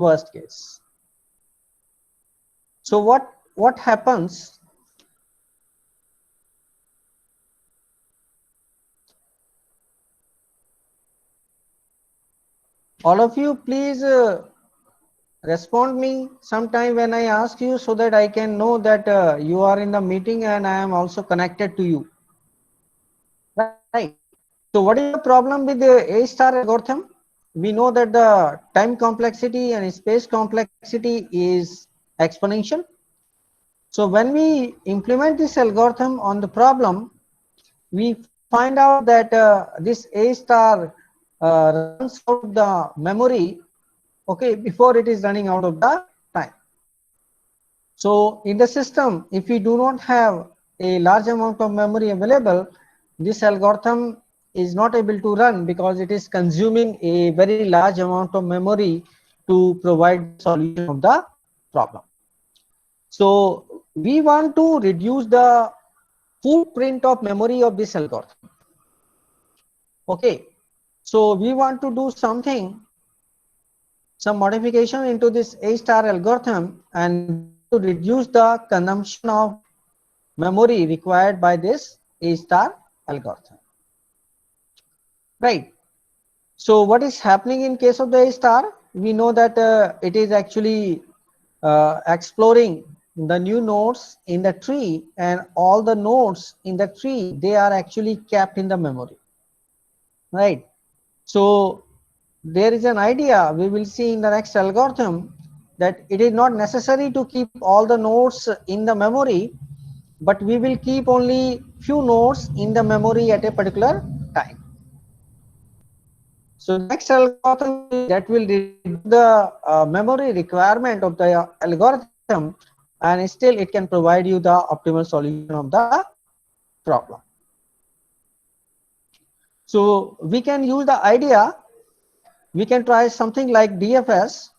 worst case. So what happens? All of you, please respond me sometime when I ask you, so that I can know that you are in the meeting and I am also connected to you. Right. So what is the problem with the A star algorithm? We know that the time complexity and space complexity is exponential. So when we implement this algorithm on the problem, we find out that this A star runs out of the memory, okay, before it is running out of the time. So in the system, if we do not have a large amount of memory available, this algorithm is not able to run because it is consuming a very large amount of memory to provide the solution of the problem. So we want to reduce the footprint of memory of this algorithm. Okay, so we want to do some modification into this A star algorithm, and we want to reduce the consumption of memory required by this A star algorithm. Right. So what is happening in case of the A star? We know that it is actually exploring the new nodes in the tree, and all the nodes in the tree, they are actually kept in the memory. Right. So there is an idea we will see in the next algorithm, that it is not necessary to keep all the nodes in the memory, but we will keep only few nodes in the memory at a particular time. So the next algorithm that will reduce the memory requirement of the algorithm, and still it can provide you the optimal solution of the problem. So we can use the idea, we can try something like DFS.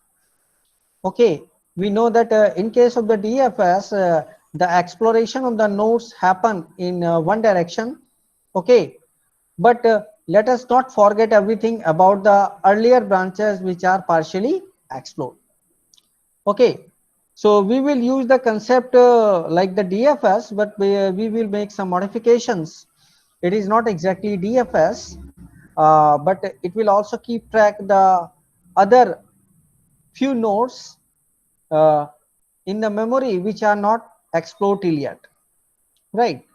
Okay, we know that in case of the DFS, the exploration of the nodes happen in one direction. Okay, but let us not forget everything about the earlier branches which are partially explored. Okay, so we will use the concept like the DFS, but we will make some modifications. It is not exactly DFS, but it will also keep track the other few nodes uh, in the memory which are not explored till yet. Right.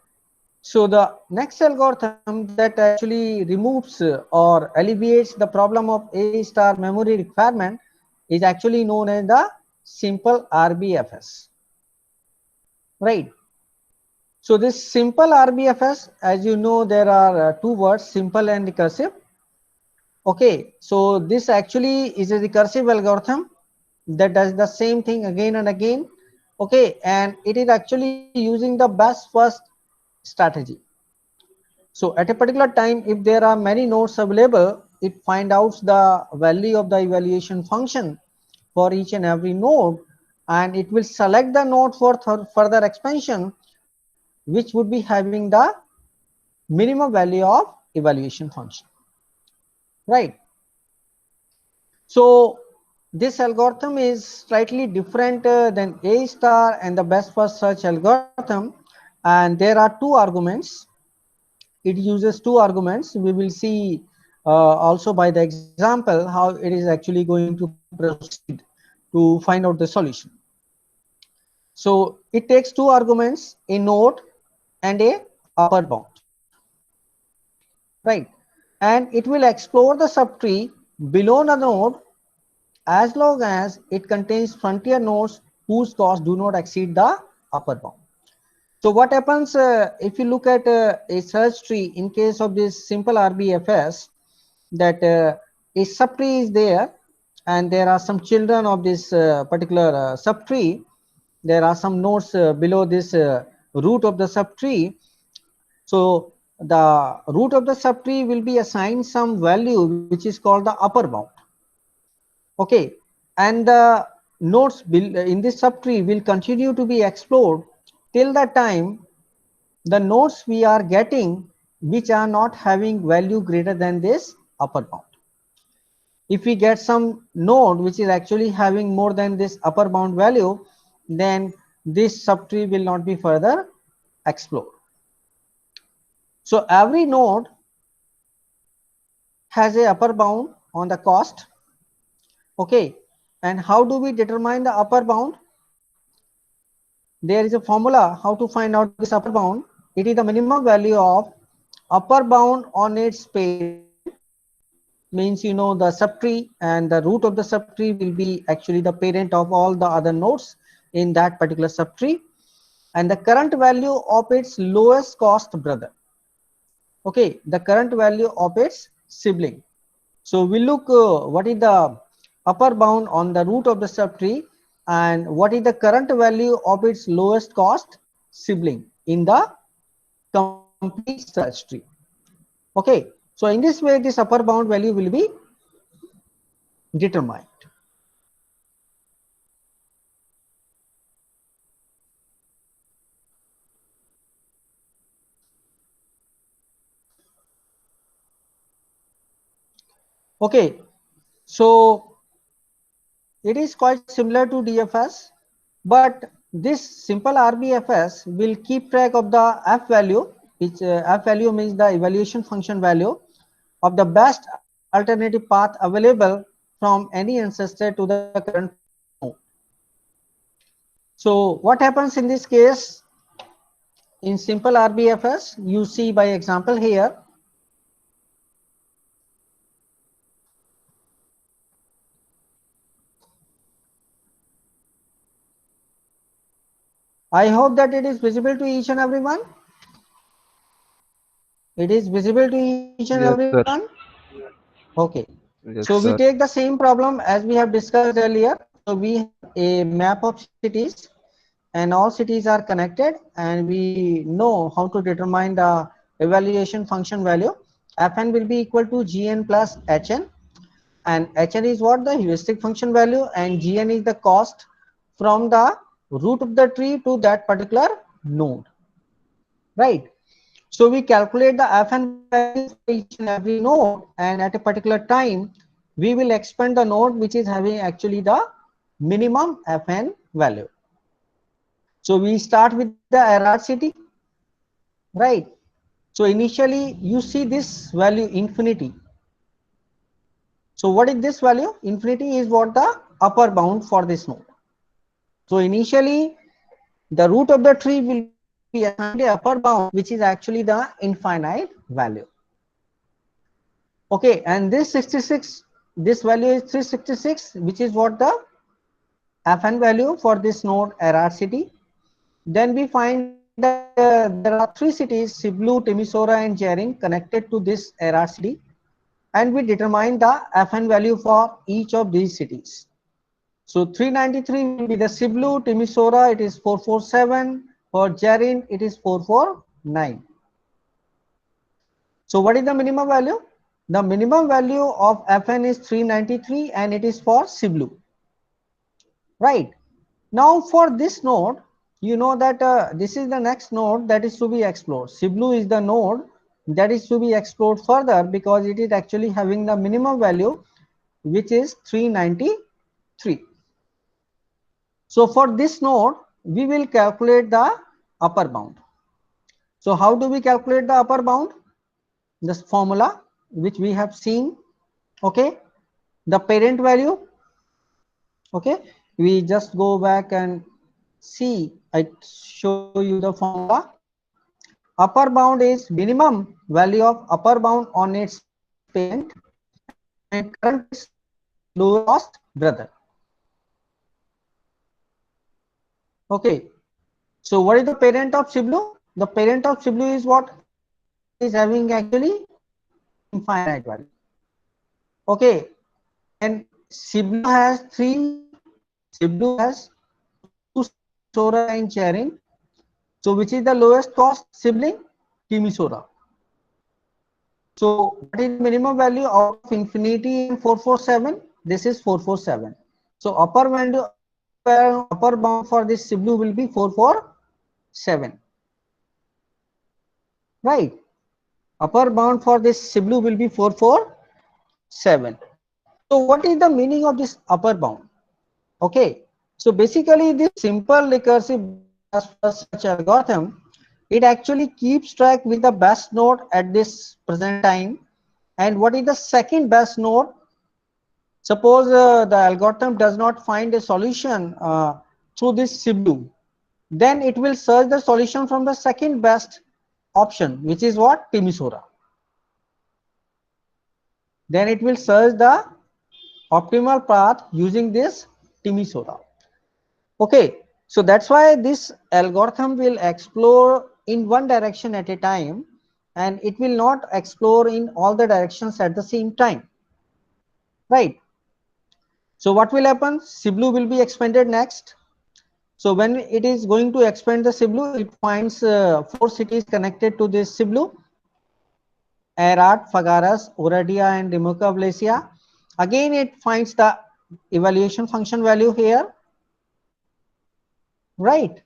So the next algorithm that actually removes or alleviates the problem of A star memory requirement is actually known as the simple RBFS. Right. So this simple RBFS, as you know, there are two words, simple and recursive. Okay. So this actually is a recursive algorithm that does the same thing again and again. Okay. And it is actually using the best first strategy. So at a particular time, if there are many nodes available, it finds out the value of the evaluation function for each and every node, and it will select the node for further expansion, which would be having the minimum value of evaluation function. Right. So this algorithm is slightly different than A star and the best first search algorithm, and there are two arguments. It uses two arguments. We will see also by the example how it is actually going to proceed to find out the solution. So it takes two arguments, a node and a upper bound. Right. And it will explore the subtree below the node as long as it contains frontier nodes whose costs do not exceed the upper bound. So what happens if you look at a search tree in case of this simple RBFS, that a subtree is there and there are some children of this particular subtree. There are some nodes below this root of the subtree. So the root of the subtree will be assigned some value which is called the upper bound. Okay, and the nodes in this subtree will continue to be explored till the time the nodes we are getting which are not having value greater than this upper bound. if we get some node which is actually having more than this upper bound value, then this subtree will not be further explored. So every node has a upper bound on the cost. Okay, and how do we determine the upper bound? There is a formula how to find out this upper bound. It is the minimum value of upper bound on its parent, means you know the subtree, and the root of the subtree will be actually the parent of all the other nodes in that particular subtree, and the current value of its lowest cost brother. Okay, the current value of its sibling. So we look what is the upper bound on the root of the subtree and what is the current value of its lowest cost sibling in the complete search tree. Okay, so in this way this upper bound value will be determined. Okay, so it is quite similar to DFS, but this simple RBFS will keep track of the F value, which F value means the evaluation function value of the best alternative path available from any ancestor to the current node. So what happens in this case? In simple RBFS, you see by example here, I hope that it is visible to each and everyone. It is visible to each and Yes, everyone. sir. Okay. So Yes, we sir. take the same problem as we have discussed earlier. So we have a map of cities and all cities are connected, and we know how to determine the evaluation function value. Fn will be equal to Gn plus Hn, and Hn is what? The heuristic function value, and Gn is the cost from the root of the tree to that particular node, right? So we calculate the Fn value for each and every node, and at a particular time, we will expand the node which is having actually the minimum Fn value. So we start with the error city, right? So initially you see this value infinity. So what is this value? Infinity is what the upper bound for this node. So initially the root of the tree will be assigned a upper bound which is actually the infinite value. Okay, and this 66, this value is 366, which is what the Fn value for this node RRCT. Then we find that there are three cities, Siblu, Timisoara and Jering connected to this RRCT, and we determine the Fn value for each of these cities. So 393 will be the Siblu, Timisoara it is 447, for Jering it is 449. So what is the minimum value? The minimum value of Fn is 393 and it is for Siblu, right? Now for this node, you know that this is the next node that is to be explored. Siblu is the node that is to be explored further because it is actually having the minimum value which is 393. So for this node, we will calculate the upper bound. So how do we calculate the upper bound? This formula which we have seen, okay? The parent value, okay? We just go back and see, I show you the formula. Upper bound is minimum value of upper bound on its parent, and current is lowest cost brother. Okay, so what is the parent of Siblu? The parent of Siblu is what? It is having actually infinite value. Okay, and Siblu has three. Siblu has two cities, Timisoara and Charing. So which is the lowest cost sibling? Timisoara. So what is the minimum value out of infinity and 447? This is 447. So upper bound for this Siblu will be 447. Right. Upper bound for this Siblu will be 447. So what is the meaning of this upper bound? Okay, so basically this simple recursive bypass first search algorithm, it actually keeps track with the best node at this present time. And what is the second best node? Suppose the algorithm does not find a solution through this Siblu, then it will search the solution from the second best option, which is what? Timisora. Then it will search the optimal path using this Timisora. Okay, so that's why this algorithm will explore in one direction at a time, and it will not explore in all the directions at the same time, right? So what will happen? Siblu will be expanded next. So when it is going to expand the Siblu, it finds four cities connected to this Siblu: Herat, Fagaras, Oradia, and Remoka Valencia. Again, it finds the evaluation function value here, right?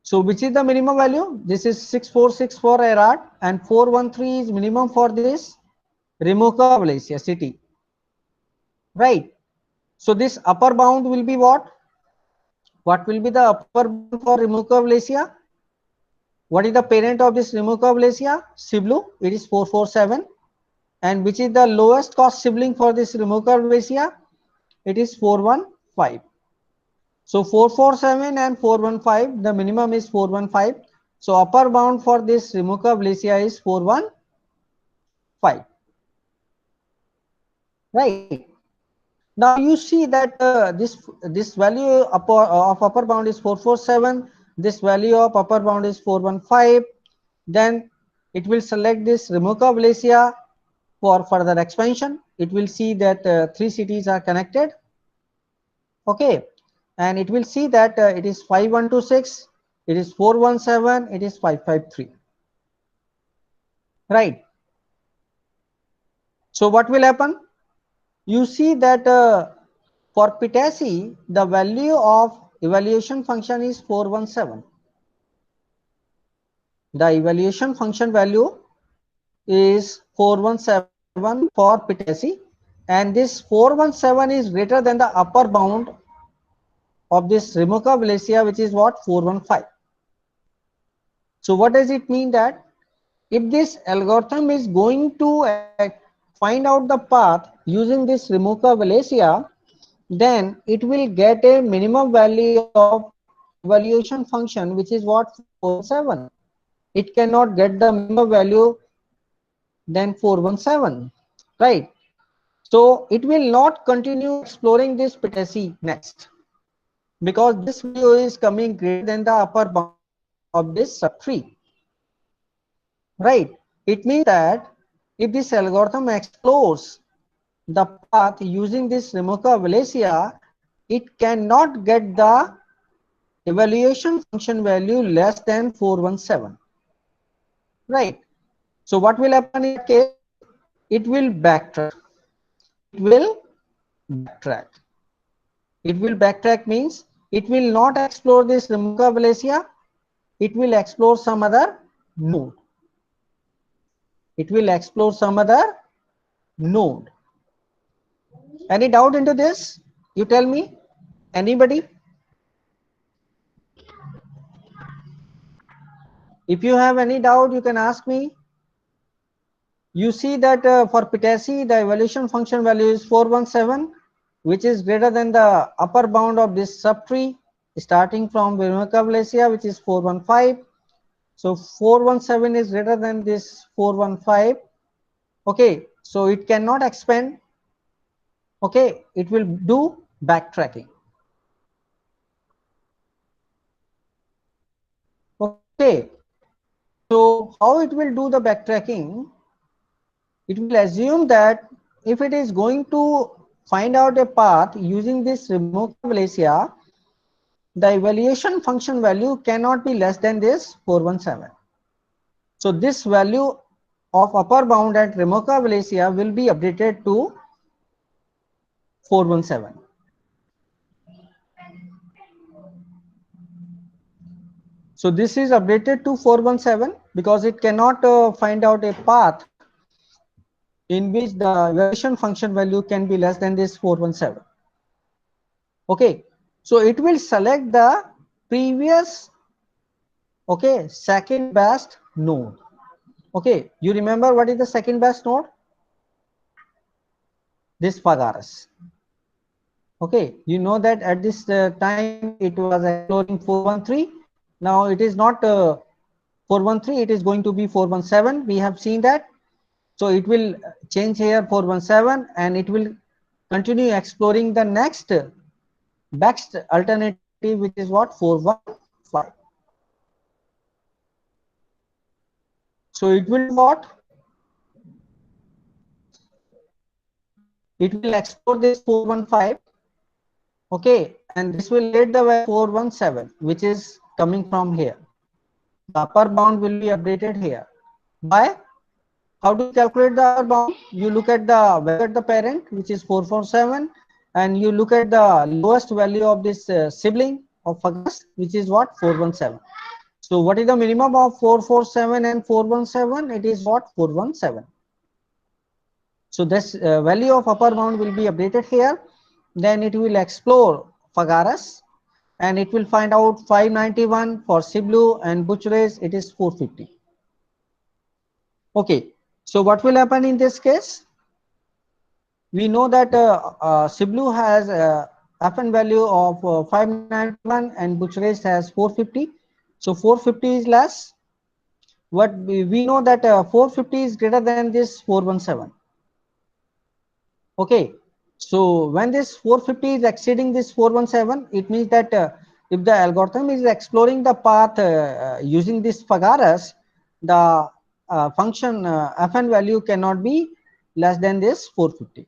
So which is the minimum value? This is 646 for Herat, and 413 is minimum for this Remoka Valencia city, right? So this upper bound will be what? What will be the upper bound for Remoka Valencia? What is the parent of this Remoka Valencia? Siblu, it is 447. And which is the lowest cost sibling for this Remoka Valencia? It is 415. So 447 and 415, the minimum is 415. So upper bound for this Remoka Valencia is 415. Right. Now you see that this value of upper bound is 447. This value of upper bound is 415. Then it will select this Remoka Valencia for further expansion. It will see that three cities are connected. Okay, and it will see that it is 5126, it is 417, it is 553. Right. So what will happen? You see that for Pitasi, the value of evaluation function is 417. The evaluation function value is 417 for Pitasi, and this 417 is greater than the upper bound of this Remoka Valencia, which is what? 415. So what does it mean? That if this algorithm is going to find out the path using this Remoka Valencia, then it will get a minimum value of evaluation function, which is what? 417. It cannot get the minimum value than 417, right? So it will not continue exploring this Pitasi next, because this value is coming greater than the upper bound of this subtree, right? It means that if this algorithm explores the path using this Remoka Valencia, it cannot get the evaluation function value less than 417, right? So what will happen in that case? It will backtrack. It will backtrack. It will backtrack means it will not explore this Remoka Valencia. It will explore some other node. It will explore some other node. Any doubt into this? You tell me. Anybody? If you have any doubt, you can ask me. You see that for Pitasi, the evaluation function value is 417, which is greater than the upper bound of this subtree, starting from Remoka Valencia, which is 415. So 417 is greater than this 415. Okay, so it cannot expand. Okay, it will do backtracking. Okay, so how it will do the backtracking? It will assume that if it is going to find out a path using this Remoka Valencia, the evaluation function value cannot be less than this 417. So this value of upper bound at Remoka Valencia will be updated to 417. So this is updated to 417 because it cannot find out a path in which the evaluation function value can be less than this 417. Okay, so it will select the previous, okay, second best node. Okay, you remember what is the second best node? This Fagaras. Okay, you know that at this time it was exploring 413. Now it is not 413, it is going to be 417. We have seen that. So it will change here 417 and it will continue exploring the next best alternative, which is what, 415. So it will do what? It will explore this 415. Okay, and this will let the value 417, which is coming from here. The upper bound will be updated here. By how do you calculate the upper bound? You look at the value at the parent, which is 447, and you look at the lowest value of this sibling of Fagaras, which is what, 417. So what is the minimum of 447 and 417? It is what, 417. So this value of upper bound will be updated here. Then it will explore Fagaras and it will find out 591 for Siblu, and Butch-Race it is 450. Okay, so what will happen in this case? We know that Siblu has FN value of 591 and Butch-Race has 450. So 450 is less. What we know that 450 is greater than this 417. Okay, so when this 450 is exceeding this 417, it means that if the algorithm is exploring the path using this Fagaras, the function fn value cannot be less than this 450,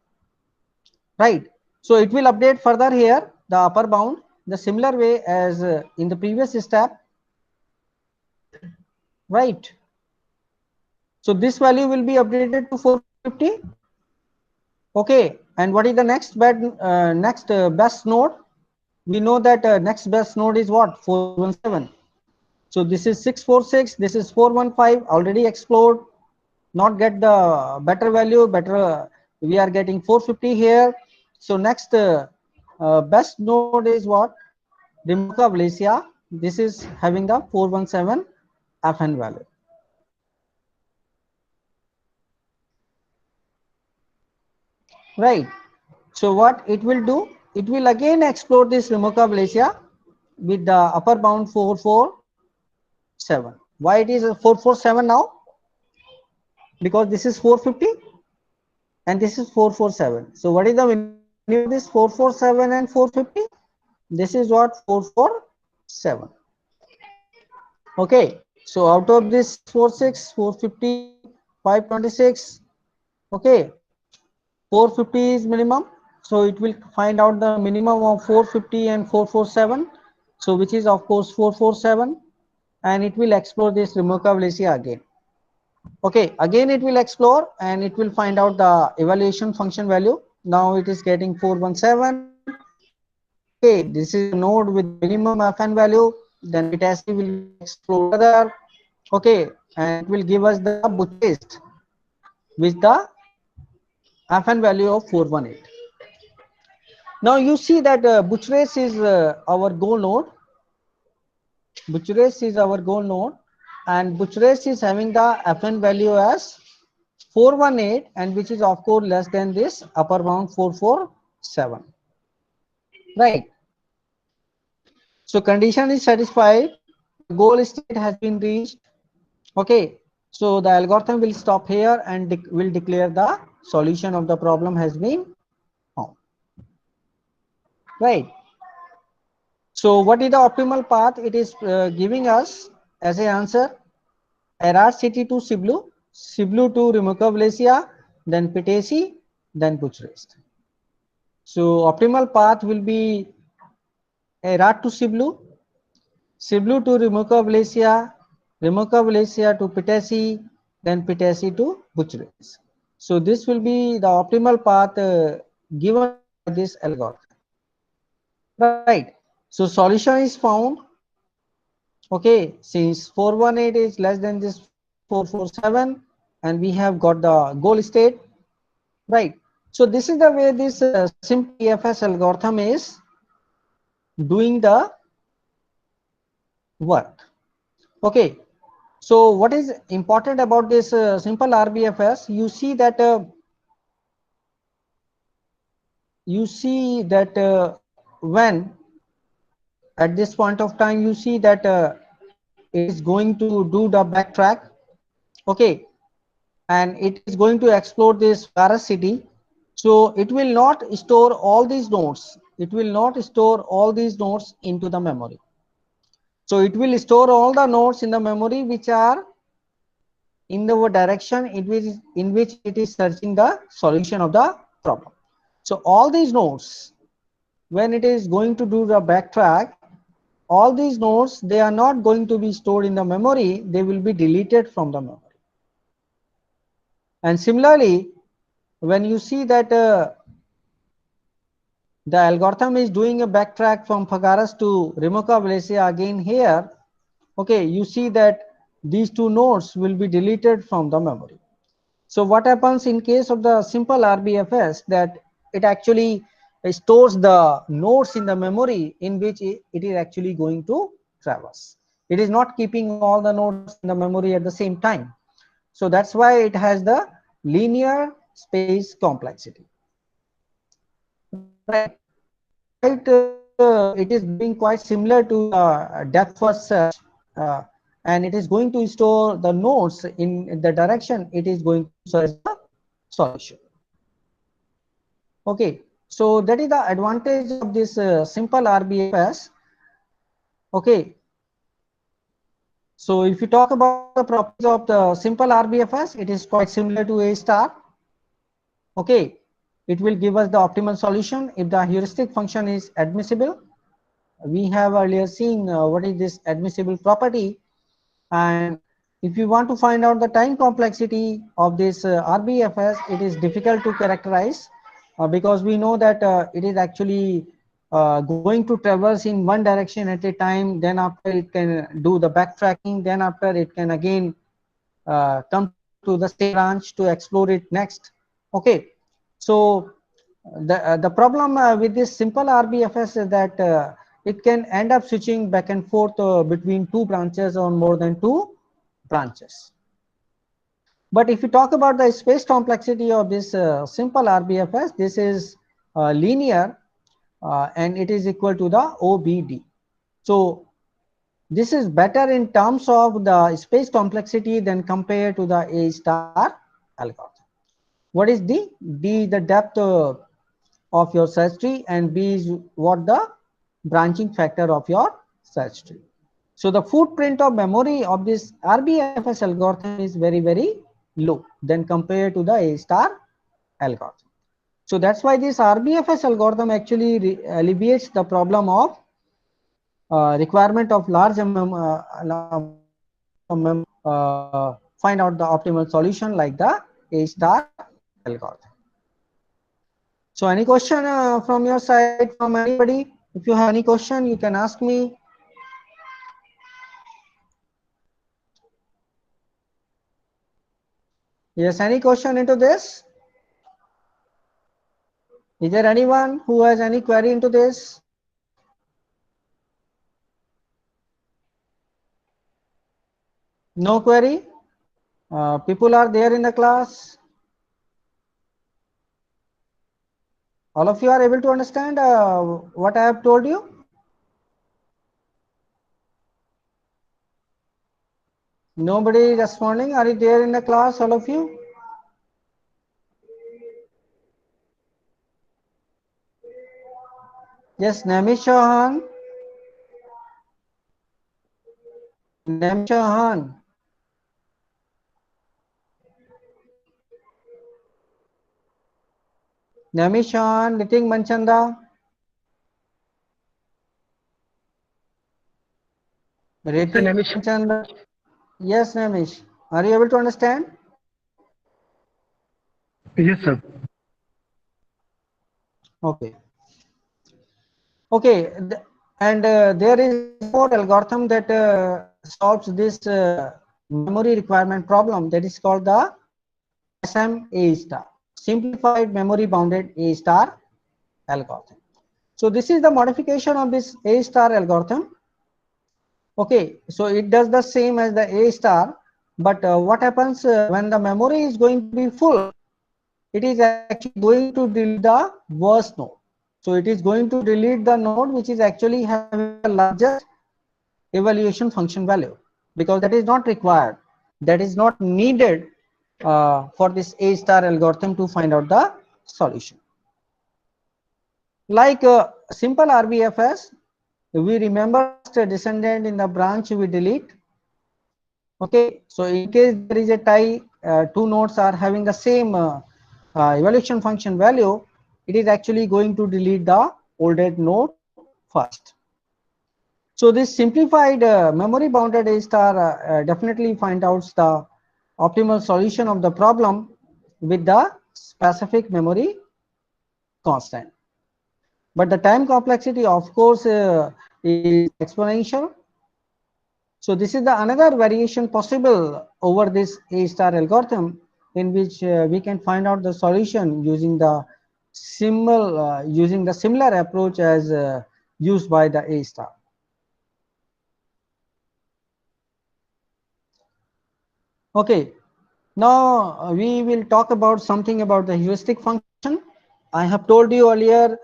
right? So it will update further here the upper bound the similar way as in the previous step, right? So this value will be updated to 450. Okay, and what is the next best node? We know that next best node is what, 417. So this is 646, this is 415, already explored, not get the better value, we are getting 450 here. So next best node is what, Remoka Valencia. This is having the 417 FN value. Right. So what it will do? It will again explore this Remoka Valencia with the upper bound 447. Why it is 447 now? Because this is 450 and this is 447. So what is the minimum of this 447 and 450? This is what, 447. Okay. So out of this 646, 450, 526. Okay. 450 is minimum. So it will find out the minimum of 450 and 447. So which is of course 447, and it will explore this Remoka Valencia again. Okay, again it will explore and it will find out the evaluation function value. Now it is getting 417. Okay, this is a node with minimum FN value. Then Pitasi will explore further. Okay, and it will give us the Butch-Race with the FN value of 418. Now you see that Butch-Race is our goal node. Butch-Race is our goal node, and Butch-Race is having the FN value as 418, and which is of course less than this upper bound 447. Right. So condition is satisfied. The goal state has been reached. Okay. So the algorithm will stop here and will declare the solution of the problem has been found. Right. So what is the optimal path? It is giving us as a answer Error City to Siblu, Siblu to Remoka Valencia, then Pitesi, then Butch-Race. So optimal path will be Error to Siblu, Siblu to Remoka Valencia, Remoka Valencia to Pitesi, then Pitesi to Butch-Race. So this will be the optimal path given by this algorithm. Right. So solution is found. Okay, since 418 is less than this 447, and we have got the goal state. right? So this is the way this simple DFS algorithm is doing the work. Okay, so what is important about this simple RBFS? You see that when at this point of time you see that it is going to do the backtrack, okay, and it is going to explore this Fagaras city. So it will not store all these nodes. It will not store all these nodes into the memory. So it will store all the nodes in the memory which are in the direction in which it is searching the solution of the problem. So all these nodes, when it is going to do the backtrack, all these nodes, they are not going to be stored in the memory, they will be deleted from the memory. And similarly, when you see that the algorithm is doing a backtrack from Fagaras to Rimoca Valencia again here, okay, you see that these two nodes will be deleted from the memory. So what happens in case of the simple RBFS, that it actually stores the nodes in the memory in which it is actually going to traverse. It is not keeping all the nodes in the memory at the same time. So that's why it has the linear space complexity. Right. It is being quite similar to depth first search, uh, and it is going to store the nodes in the direction it is going to search the solution. Okay, so that is the advantage of this simple RBFS. Okay, so if you talk about the properties of the simple RBFS, it is quite similar to A star. Okay, it will give us the optimal solution if the heuristic function is admissible. We have earlier seen what is this admissible property, and if you want to find out the time complexity of this RBFS, it is difficult to characterize because we know that it is actually going to traverse in one direction at a time, then after it can do the backtracking, then after it can again come to the same branch to explore it next. Okay, so the problem with this simple RBFS is that it can end up switching back and forth between two branches or more than two branches. But if you talk about the space complexity of this simple RBFS, this is linear and it is equal to the OBD. So this is better in terms of the space complexity than compared to the A star algorithm. What is D? D is the depth of your search tree, and B is what the branching factor of your search tree. So the footprint of memory of this RBFS algorithm is very, very low than compared to the A star algorithm. So that's why this RBFS algorithm actually alleviates the problem of requirement of large amount of memory find out the optimal solution like the A star algorithm. So any question from your side, from anybody? If you have any question, you can ask me. Yes, any question into this? Is there anyone who has any query into this? No query? People are there in the class? All of you are able to understand what I have told you? Nobody responding. Are you there in the class, all of you? Yes, Namish Chauhan. Namish Chauhan. Namish Chauhan, Nitin Manchanda. Ritik Namish. Manchanda. Yes, Namish. Are you able to understand? Yes, sir. Okay. Okay. And there is one more algorithm that solves this memory requirement problem, that is called the SMA star. simplified memory bounded A star algorithm. So this is the modification of this A star algorithm. Okay, so it does the same as the A star, but what happens when the memory is going to be full, it is actually going to delete the worst node. So it is going to delete the node which is actually having the largest evaluation function value, because that is not required, that is not needed for this A star algorithm to find out the solution. Like simple RBFS, we remember first descendant in the branch we delete. Okay, so in case there is a tie, two nodes are having the same evaluation function value, it is actually going to delete the older node first. So this simplified memory bounded A star definitely find out the optimal solution of the problem with the specific memory constant. But the time complexity, of course, is exponential. So this is the another variation possible over this A star algorithm, in which we can find out the solution using the similar approach as used by the A star. Okay, now we will talk about something about the heuristic function. I have told you earlier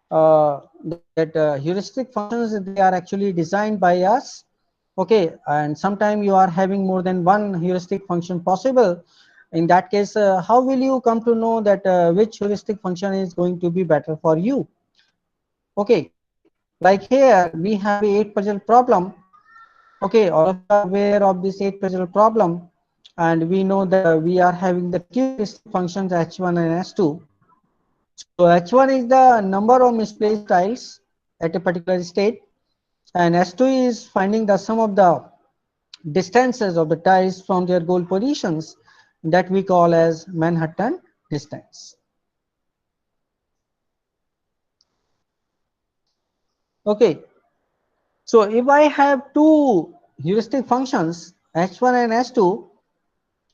that heuristic functions, they are actually designed by us. Okay, and sometimes you are having more than one heuristic function possible. In that case, how will you come to know that which heuristic function is going to be better for you? Okay, like here we have a 8-puzzle problem. Okay, all of you are aware of this 8-puzzle problem, and we know that we are having the two heuristic functions h1 and h2. So h1 is the number of misplaced tiles at a particular state, and h2 is finding the sum of the distances of the tiles from their goal positions, that we call as Manhattan distance. Okay, so if I have two heuristic functions h1 and h2,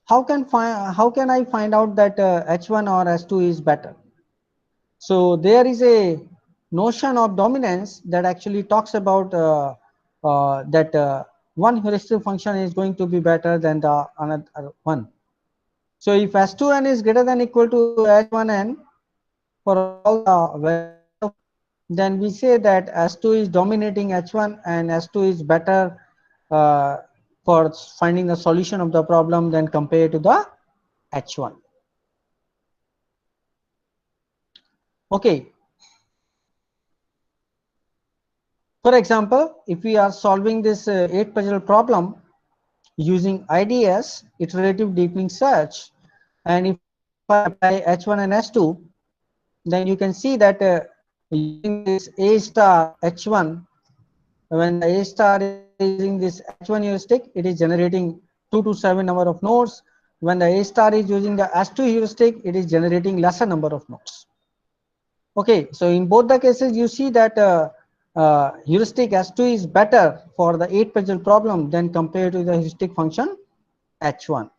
how can I find out that h1 or h2 is better? So there is a notion of dominance that actually talks about that one heuristic function is going to be better than the another one. So if h2n is greater than equal to h1n for all the values of n, then we say that h2 is dominating h1 and h2 is better uh, for finding the solution of the problem than compared to the h1. Okay. For example, if we are solving this 8-puzzle problem using IDS, iterative deepening search, and if I apply H1 and H2, then you can see that using this A star H1, when the A star is using this H1 heuristic, it is generating 2 to 7 number of nodes. When the A star is using the H2 heuristic, it is generating lesser number of nodes. Okay, so in both the cases, you see that heuristic H2 is better for the 8-puzzle problem than compared to the heuristic function H1.